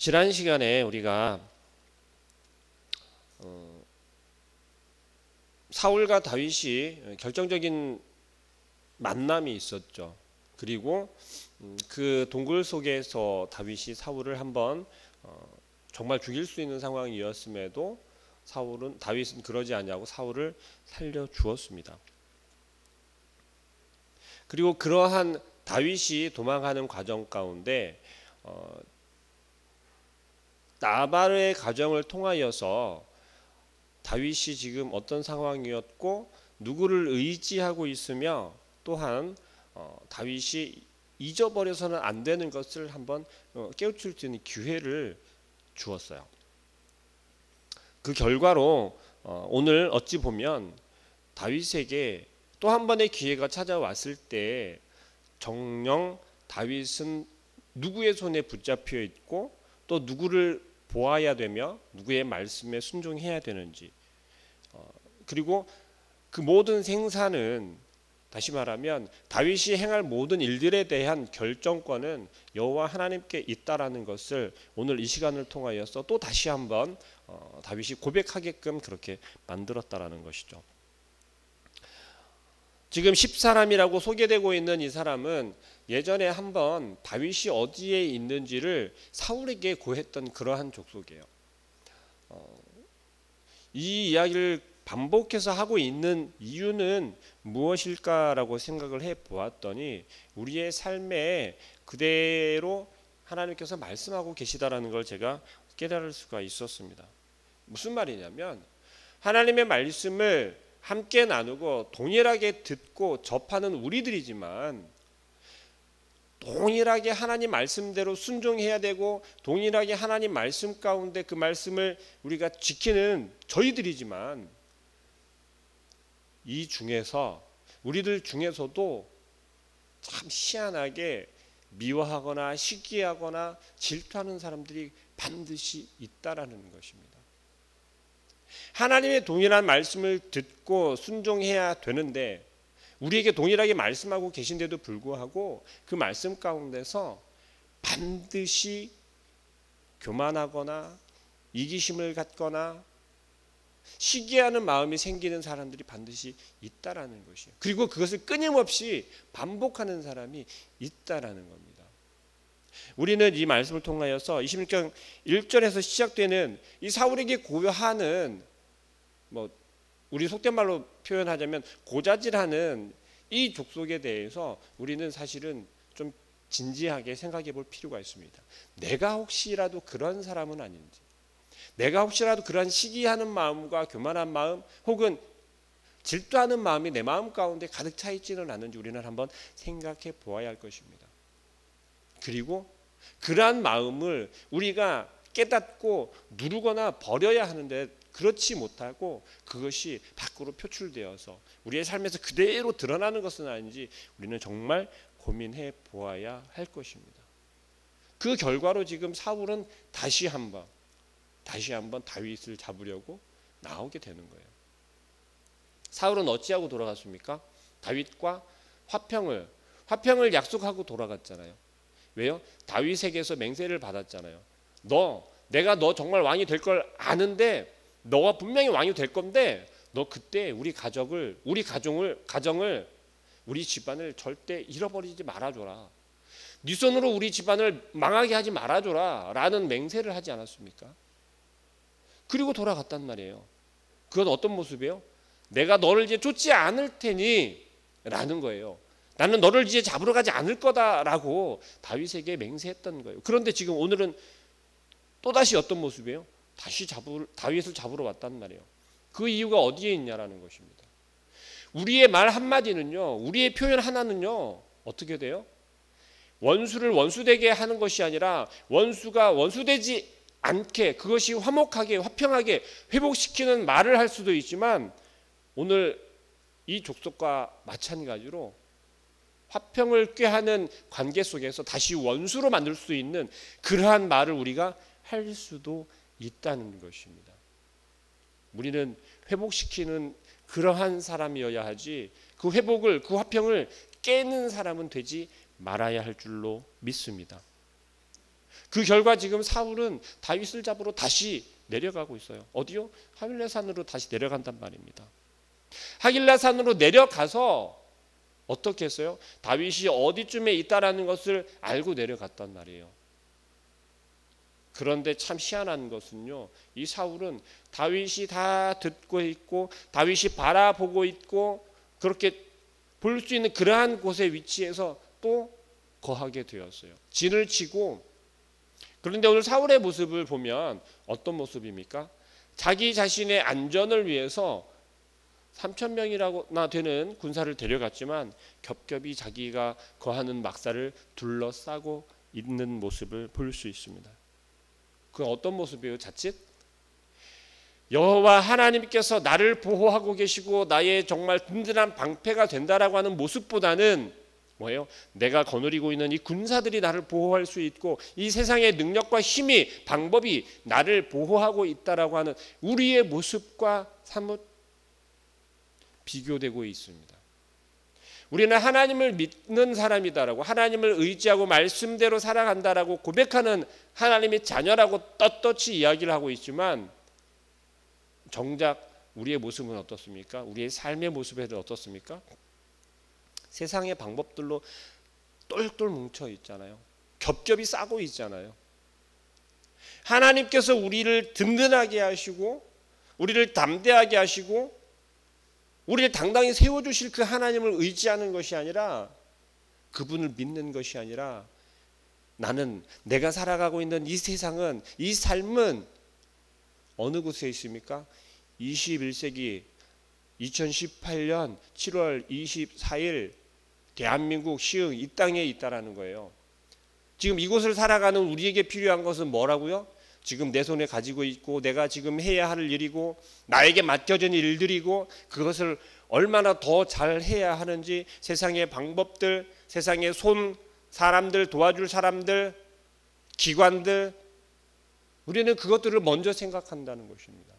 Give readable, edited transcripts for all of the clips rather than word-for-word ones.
지난 시간에 우리가 사울과 다윗이 결정적인 만남이 있었죠. 그리고 그 동굴 속에서 다윗이 사울을 한번 정말 죽일 수 있는 상황이었음에도 다윗은 그러지 않냐고 사울을 살려 주었습니다. 그리고 그러한 다윗이 도망가는 과정 가운데 나발의 가정을 통하여서 다윗이 지금 어떤 상황이었고 누구를 의지하고 있으며 또한 다윗이 잊어버려서는 안 되는 것을 한번 깨우칠 수 있는 기회를 주었어요. 그 결과로 오늘 어찌 보면 다윗에게 또 한 번의 기회가 찾아왔을 때 정녕 다윗은 누구의 손에 붙잡혀 있고 또 누구를 보아야 되며 누구의 말씀에 순종해야 되는지, 그리고 그 모든 생사는 다시 말하면 다윗이 행할 모든 일들에 대한 결정권은 여호와 하나님께 있다라는 것을 오늘 이 시간을 통하여서 또 다시 한번 다윗이 고백하게끔 그렇게 만들었다라는 것이죠. 지금 10사람이라고 소개되고 있는 이 사람은 예전에 한번 다윗이 어디에 있는지를 사울에게 고했던 그러한 족속이에요. 이 이야기를 반복해서 하고 있는 이유는 무엇일까라고 생각을 해보았더니 우리의 삶에 그대로 하나님께서 말씀하고 계시다라는 걸 제가 깨달을 수가 있었습니다. 무슨 말이냐면 하나님의 말씀을 함께 나누고 동일하게 듣고 접하는 우리들이지만 동일하게 하나님 말씀대로 순종해야 되고 동일하게 하나님 말씀 가운데 그 말씀을 우리가 지키는 저희들이지만 이 중에서 우리들 중에서도 참 희한하게 미워하거나 시기하거나 질투하는 사람들이 반드시 있다라는 것입니다. 하나님의 동일한 말씀을 듣고 순종해야 되는데 우리에게 동일하게 말씀하고 계신데도 불구하고 그 말씀 가운데서 반드시 교만하거나 이기심을 갖거나 시기하는 마음이 생기는 사람들이 반드시 있다라는 것이에요. 그리고 그것을 끊임없이 반복하는 사람이 있다라는 겁니다. 우리는 이 말씀을 통하여서 26장 1절에서 시작되는 이 사울에게 고요하는 우리 속된 말로 표현하자면 고자질하는 이 족속에 대해서 우리는 사실은 좀 진지하게 생각해 볼 필요가 있습니다. 내가 혹시라도 그런 사람은 아닌지, 내가 혹시라도 그런 시기하는 마음과 교만한 마음 혹은 질투하는 마음이 내 마음 가운데 가득 차 있지는 않은지 우리는 한번 생각해 보아야 할 것입니다. 그리고 그러한 마음을 우리가 깨닫고 누르거나 버려야 하는데 그렇지 못하고 그것이 밖으로 표출되어서 우리의 삶에서 그대로 드러나는 것은 아닌지 우리는 정말 고민해 보아야 할 것입니다. 그 결과로 지금 사울은 다시 한번 다윗을 잡으려고 나오게 되는 거예요. 사울은 어찌하고 돌아갔습니까? 다윗과 화평을 약속하고 돌아갔잖아요. 왜요? 다윗에게서 맹세를 받았잖아요. 내가 너 정말 왕이 될 걸 아는데 너가 분명히 왕이 될 건데 너 그때 우리 가정을 우리 집안을 절대 잃어버리지 말아줘라. 네 손으로 우리 집안을 망하게 하지 말아줘라 라는 맹세를 하지 않았습니까? 그리고 돌아갔단 말이에요. 그건 어떤 모습이에요? 내가 너를 이제 쫓지 않을 테니 라는 거예요. 나는 너를 이제 잡으러 가지 않을 거다라고 다윗에게 맹세했던 거예요. 그런데 지금 오늘은 또다시 어떤 모습이에요? 다시 다윗을 잡으러 왔단 말이에요. 그 이유가 어디에 있냐라는 것입니다. 우리의 말 한마디는요, 우리의 표현 하나는요, 어떻게 돼요? 원수를 원수되게 하는 것이 아니라 원수가 원수되지 않게 그것이 화목하게 화평하게 회복시키는 말을 할 수도 있지만 오늘 이 족속과 마찬가지로 화평을 꾀하는 관계 속에서 다시 원수로 만들 수 있는 그러한 말을 우리가 할 수도 있다는 것입니다. 우리는 회복시키는 그러한 사람이어야 하지 그 회복을 그 화평을 깨는 사람은 되지 말아야 할 줄로 믿습니다. 그 결과 지금 사울은 다윗을 잡으러 다시 내려가고 있어요. 어디요? 하길라산으로 다시 내려간단 말입니다. 하길라산으로 내려가서 어떻게 했어요? 다윗이 어디쯤에 있다라는 것을 알고 내려갔단 말이에요. 그런데 참 희한한 것은요, 이 사울은 다윗이 다 듣고 있고 다윗이 바라보고 있고 그렇게 볼 수 있는 그러한 곳에 위치해서 또 거하게 되었어요. 진을 치고. 그런데 오늘 사울의 모습을 보면 어떤 모습입니까? 자기 자신의 안전을 위해서 3,000명이나 되는 군사를 데려갔지만 겹겹이 자기가 거하는 막사를 둘러싸고 있는 모습을 볼 수 있습니다. 그 어떤 모습이에요? 자칫 여호와 하나님께서 나를 보호하고 계시고 나의 정말 든든한 방패가 된다라고 하는 모습보다는 뭐예요? 내가 거느리고 있는 이 군사들이 나를 보호할 수 있고 이 세상의 능력과 힘이 방법이 나를 보호하고 있다라고 하는 우리의 모습과 사뭇 비교되고 있습니다. 우리는 하나님을 믿는 사람이다라고, 하나님을 의지하고 말씀대로 살아간다라고 고백하는 하나님의 자녀라고 떳떳이 이야기를 하고 있지만 정작 우리의 모습은 어떻습니까? 우리의 삶의 모습에도 어떻습니까? 세상의 방법들로 똘똘 뭉쳐 있잖아요. 겹겹이 싸고 있잖아요. 하나님께서 우리를 든든하게 하시고 우리를 담대하게 하시고 우리를 당당히 세워주실 그 하나님을 의지하는 것이 아니라, 그분을 믿는 것이 아니라, 나는 내가 살아가고 있는 이 세상은, 이 삶은 어느 곳에 있습니까? 21세기 2018년 7월 24일 대한민국 시흥 이 땅에 있다라는 거예요. 지금 이곳을 살아가는 우리에게 필요한 것은 뭐라고요? 지금 내 손에 가지고 있고 내가 지금 해야 할 일이고 나에게 맡겨진 일들이고 그것을 얼마나 더 잘해야 하는지, 세상의 방법들, 세상의 사람들, 도와줄 사람들, 기관들, 우리는 그것들을 먼저 생각한다는 것입니다.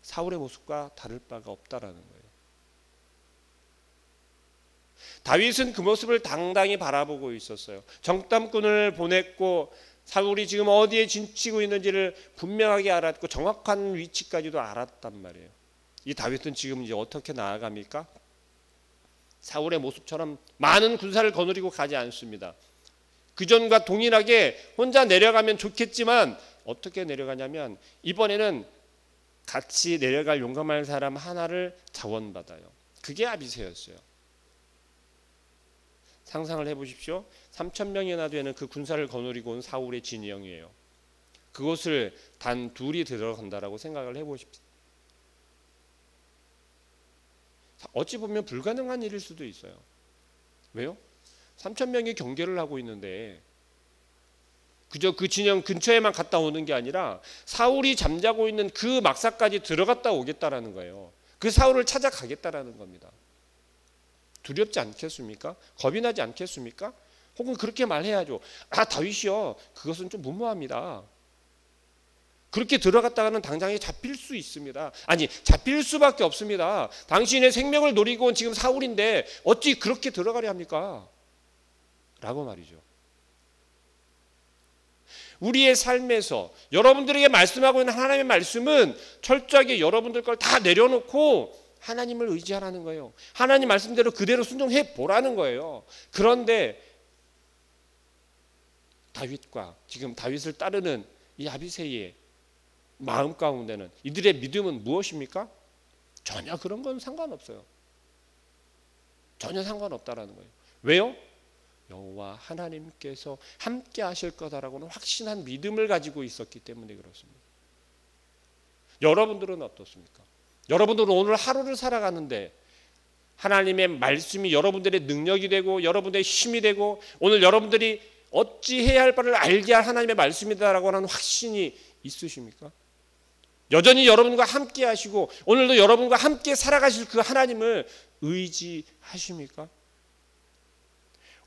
사울의 모습과 다를 바가 없다라는 거예요. 다윗은 그 모습을 당당히 바라보고 있었어요. 정탐꾼을 보냈고 사울이 지금 어디에 진치고 있는지를 분명하게 알았고 정확한 위치까지도 알았단 말이에요. 이 다윗은 지금 이제 어떻게 나아갑니까? 사울의 모습처럼 많은 군사를 거느리고 가지 않습니다. 그전과 동일하게 혼자 내려가면 좋겠지만 어떻게 내려가냐면 이번에는 같이 내려갈 용감한 사람 하나를 자원받아요. 그게 아비새였어요. 상상을 해보십시오. 3,000명이나 되는 그 군사를 거느리고 온 사울의 진영이에요. 그곳을 단 둘이 들어간다라고 생각을 해보십시오. 어찌 보면 불가능한 일일 수도 있어요. 왜요? 3,000명이 경계를 하고 있는데 그저 그 진영 근처에만 갔다 오는 게 아니라 사울이 잠자고 있는 그 막사까지 들어갔다 오겠다라는 거예요. 그 사울을 찾아가겠다라는 겁니다. 두렵지 않겠습니까? 겁이 나지 않겠습니까? 혹은 그렇게 말해야죠. 아, 다윗이요, 그것은 좀 무모합니다. 그렇게 들어갔다가는 당장에 잡힐 수 있습니다. 아니, 잡힐 수밖에 없습니다. 당신의 생명을 노리고 온 지금 사울인데 어찌 그렇게 들어가려 합니까? 라고 말이죠. 우리의 삶에서 여러분들에게 말씀하고 있는 하나님의 말씀은 철저하게 여러분들 걸 다 내려놓고 하나님을 의지하라는 거예요. 하나님 말씀대로 그대로 순종해 보라는 거예요. 그런데 다윗과 지금 다윗을 따르는 이 아비새의 마음 가운데는 이들의 믿음은 무엇입니까? 전혀 그런 건 상관없어요. 전혀 상관없다라는 거예요. 왜요? 여호와 하나님께서 함께 하실 거다라고는 확신한 믿음을 가지고 있었기 때문에 그렇습니다. 여러분들은 어떻습니까? 여러분들은 오늘 하루를 살아가는데 하나님의 말씀이 여러분들의 능력이 되고 여러분들의 힘이 되고 오늘 여러분들이 어찌 해야 할 바를 알게 할 하나님의 말씀이다라고 하는 확신이 있으십니까? 여전히 여러분과 함께 하시고 오늘도 여러분과 함께 살아가실 그 하나님을 의지하십니까?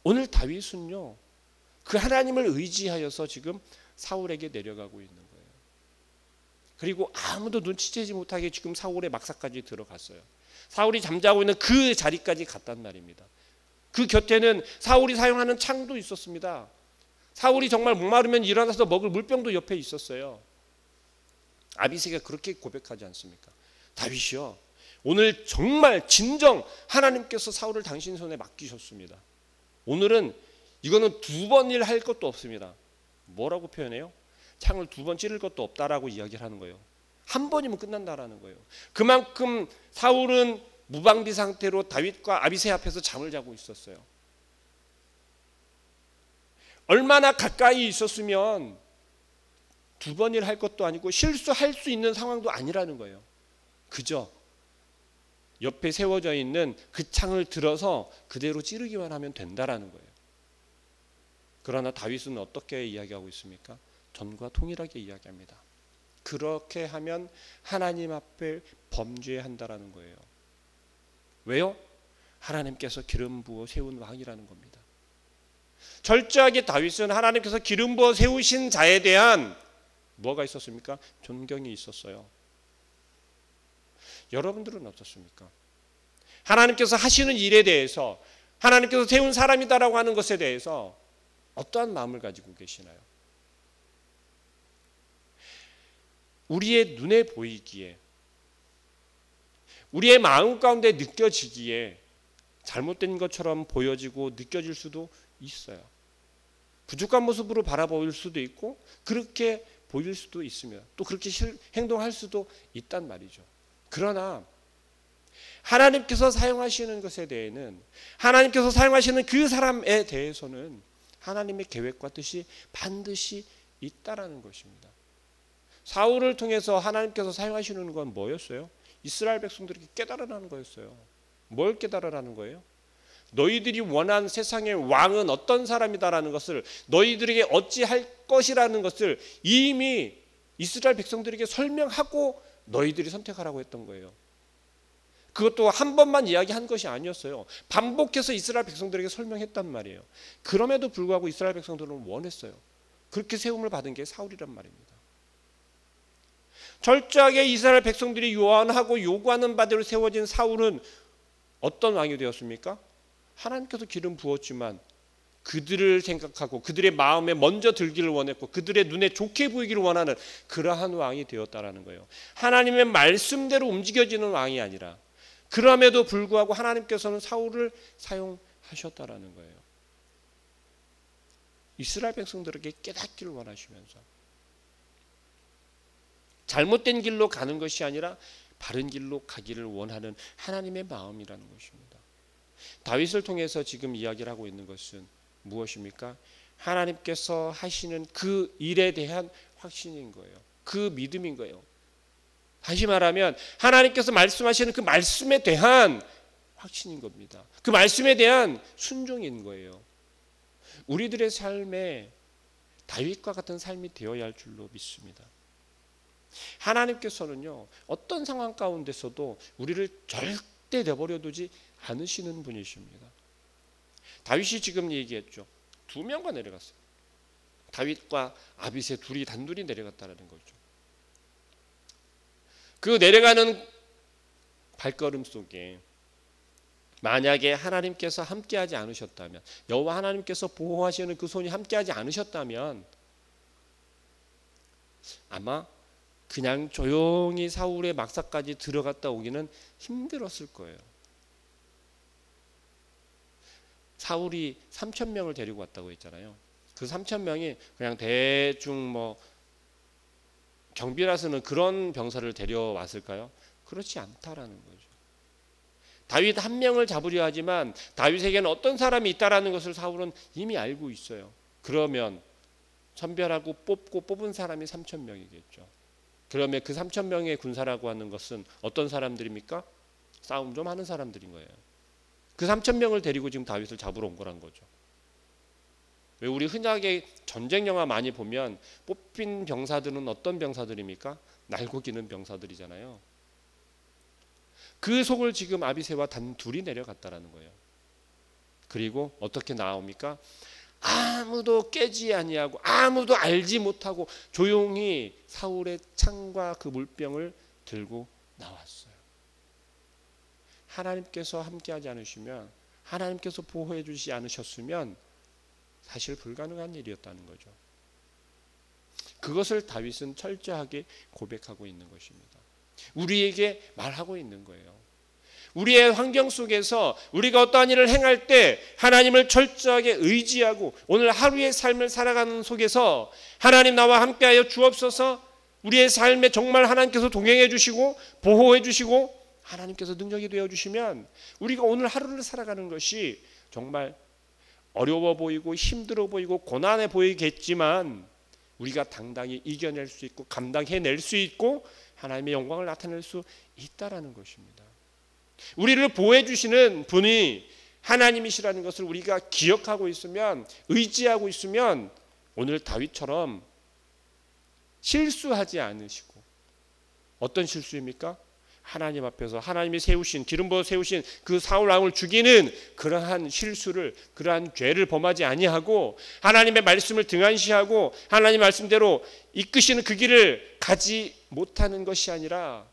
오늘 다윗은요, 그 하나님을 의지하여서 지금 사울에게 내려가고 있는 거예요. 그리고 아무도 눈치채지 못하게 지금 사울의 막사까지 들어갔어요. 사울이 잠자고 있는 그 자리까지 갔단 말입니다. 그 곁에는 사울이 사용하는 창도 있었습니다. 사울이 정말 목마르면 일어나서 먹을 물병도 옆에 있었어요. 아비새가 그렇게 고백하지 않습니까? 다윗이요, 오늘 정말 진정 하나님께서 사울을 당신 손에 맡기셨습니다. 오늘은 이거는 두 번 일 할 것도 없습니다. 뭐라고 표현해요? 창을 두 번 찌를 것도 없다라고 이야기를 하는 거예요. 한 번이면 끝난다라는 거예요. 그만큼 사울은 무방비 상태로 다윗과 아비새 앞에서 잠을 자고 있었어요. 얼마나 가까이 있었으면 두 번 일 할 것도 아니고 실수할 수 있는 상황도 아니라는 거예요. 그저 옆에 세워져 있는 그 창을 들어서 그대로 찌르기만 하면 된다라는 거예요. 그러나 다윗은 어떻게 이야기하고 있습니까? 전과 동일하게 이야기합니다. 그렇게 하면 하나님 앞에 범죄한다라는 거예요. 왜요? 하나님께서 기름 부어 세운 왕이라는 겁니다. 철저하게 다윗은 하나님께서 기름 부어 세우신 자에 대한 뭐가 있었습니까? 존경이 있었어요. 여러분들은 어떻습니까? 하나님께서 하시는 일에 대해서, 하나님께서 세운 사람이다라고 하는 것에 대해서 어떠한 마음을 가지고 계시나요? 우리의 눈에 보이기에, 우리의 마음 가운데 느껴지기에 잘못된 것처럼 보여지고 느껴질 수도 있어요. 부족한 모습으로 바라보일 수도 있고 그렇게 보일 수도 있으며 또 그렇게 행동할 수도 있단 말이죠. 그러나 하나님께서 사용하시는 것에 대해는, 하나님께서 사용하시는 그 사람에 대해서는 하나님의 계획과 뜻이 반드시 있다라는 것입니다. 사울을 통해서 하나님께서 사용하시는 건 뭐였어요? 이스라엘 백성들에게 깨달으라는 거였어요. 뭘 깨달으라는 거예요? 너희들이 원한 세상의 왕은 어떤 사람이다라는 것을, 너희들에게 어찌할 것이라는 것을 이미 이스라엘 백성들에게 설명하고 너희들이 선택하라고 했던 거예요. 그것도 한 번만 이야기한 것이 아니었어요. 반복해서 이스라엘 백성들에게 설명했단 말이에요. 그럼에도 불구하고 이스라엘 백성들은 원했어요. 그렇게 세움을 받은 게 사울이란 말입니다. 철저하게 이스라엘 백성들이 요원하고 요구하는 바대로 세워진 사울은 어떤 왕이 되었습니까? 하나님께서 기름 부었지만 그들을 생각하고 그들의 마음에 먼저 들기를 원했고 그들의 눈에 좋게 보이기를 원하는 그러한 왕이 되었다라는 거예요. 하나님의 말씀대로 움직여지는 왕이 아니라, 그럼에도 불구하고 하나님께서는 사울을 사용하셨다라는 거예요. 이스라엘 백성들에게 깨닫기를 원하시면서 잘못된 길로 가는 것이 아니라 바른 길로 가기를 원하는 하나님의 마음이라는 것입니다. 다윗을 통해서 지금 이야기를 하고 있는 것은 무엇입니까? 하나님께서 하시는 그 일에 대한 확신인 거예요. 그 믿음인 거예요. 다시 말하면 하나님께서 말씀하시는 그 말씀에 대한 확신인 겁니다. 그 말씀에 대한 순종인 거예요. 우리들의 삶에 다윗과 같은 삶이 되어야 할 줄로 믿습니다. 하나님께서는요, 어떤 상황 가운데서도 우리를 절대 내버려 두지 않으시는 분이십니다. 다윗이 지금 얘기했죠. 두 명과 내려갔어요. 다윗과 아비새 둘이 단둘이 내려갔다는 거죠. 그 내려가는 발걸음 속에 만약에 하나님께서 함께하지 않으셨다면, 여호와 하나님께서 보호하시는 그 손이 함께하지 않으셨다면 아마 그냥 조용히 사울의 막사까지 들어갔다 오기는 힘들었을 거예요. 사울이 3,000명을 데리고 왔다고 했잖아요. 그 3,000명이 그냥 대충 뭐 경비라서는 그런 병사를 데려왔을까요? 그렇지 않다라는 거죠. 다윗 한 명을 잡으려 하지만 다윗에게는 어떤 사람이 있다라는 것을 사울은 이미 알고 있어요. 그러면 선별하고 뽑은 사람이 3,000명이겠죠. 그러면 그 3,000명의 군사라고 하는 것은 어떤 사람들입니까? 싸움 좀 하는 사람들인 거예요. 그 3,000명을 데리고 지금 다윗을 잡으러 온 거란 거죠. 왜 우리 흔하게 전쟁 영화 많이 보면 뽑힌 병사들은 어떤 병사들입니까? 날고 기는 병사들이잖아요. 그 속을 지금 아비새와 단둘이 내려갔다라는 거예요. 그리고 어떻게 나옵니까? 아무도 깨지 아니하고 아무도 알지 못하고 조용히 사울의 창과 그 물병을 들고 나왔어요. 하나님께서 함께하지 않으시면, 하나님께서 보호해 주시지 않으셨으면 사실 불가능한 일이었다는 거죠. 그것을 다윗은 철저하게 고백하고 있는 것입니다. 우리에게 말하고 있는 거예요. 우리의 환경 속에서 우리가 어떠한 일을 행할 때 하나님을 철저하게 의지하고 오늘 하루의 삶을 살아가는 속에서 하나님 나와 함께하여 주옵소서, 우리의 삶에 정말 하나님께서 동행해 주시고 보호해 주시고 하나님께서 능력이 되어 주시면 우리가 오늘 하루를 살아가는 것이 정말 어려워 보이고 힘들어 보이고 고난해 보이겠지만 우리가 당당히 이겨낼 수 있고 감당해낼 수 있고 하나님의 영광을 나타낼 수 있다라는 것입니다. 우리를 보호해 주시는 분이 하나님이시라는 것을 우리가 기억하고 있으면, 의지하고 있으면 오늘 다윗처럼 실수하지 않으시고, 어떤 실수입니까? 하나님 앞에서 하나님이 세우신, 기름 부어 세우신 그 사울 왕을 죽이는 그러한 실수를, 그러한 죄를 범하지 아니하고 하나님의 말씀을 등한시하고 하나님 말씀대로 이끄시는 그 길을 가지 못하는 것이 아니라,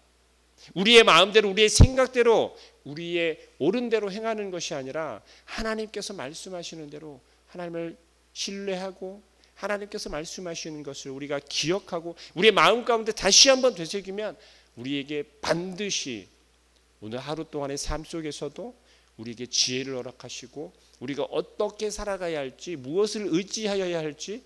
우리의 마음대로 우리의 생각대로 우리의 옳은 대로 행하는 것이 아니라 하나님께서 말씀하시는 대로 하나님을 신뢰하고 하나님께서 말씀하시는 것을 우리가 기억하고 우리의 마음 가운데 다시 한번 되새기면 우리에게 반드시 오늘 하루 동안의 삶 속에서도 우리에게 지혜를 허락하시고 우리가 어떻게 살아가야 할지, 무엇을 의지하여야 할지,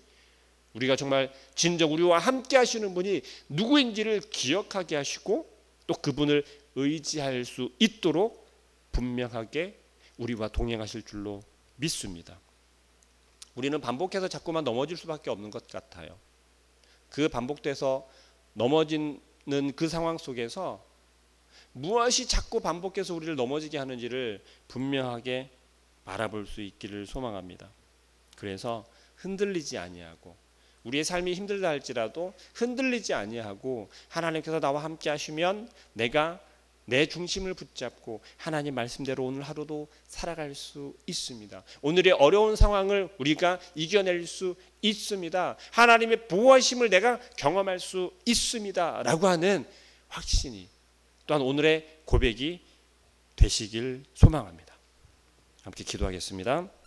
우리가 정말 진정 우리와 함께 하시는 분이 누구인지를 기억하게 하시고 또 그분을 의지할 수 있도록 분명하게 우리와 동행하실 줄로 믿습니다. 우리는 반복해서 자꾸만 넘어질 수밖에 없는 것 같아요. 그 반복돼서 넘어지는 그 상황 속에서 무엇이 자꾸 반복해서 우리를 넘어지게 하는지를 분명하게 바라볼 수 있기를 소망합니다. 그래서 흔들리지 아니하고, 우리의 삶이 힘들다 할지라도 흔들리지 아니하고 하나님께서 나와 함께 하시면 내가 내 중심을 붙잡고 하나님 말씀대로 오늘 하루도 살아갈 수 있습니다. 오늘의 어려운 상황을 우리가 이겨낼 수 있습니다. 하나님의 보호하심을 내가 경험할 수 있습니다 라고 하는 확신이 또한 오늘의 고백이 되시길 소망합니다. 함께 기도하겠습니다.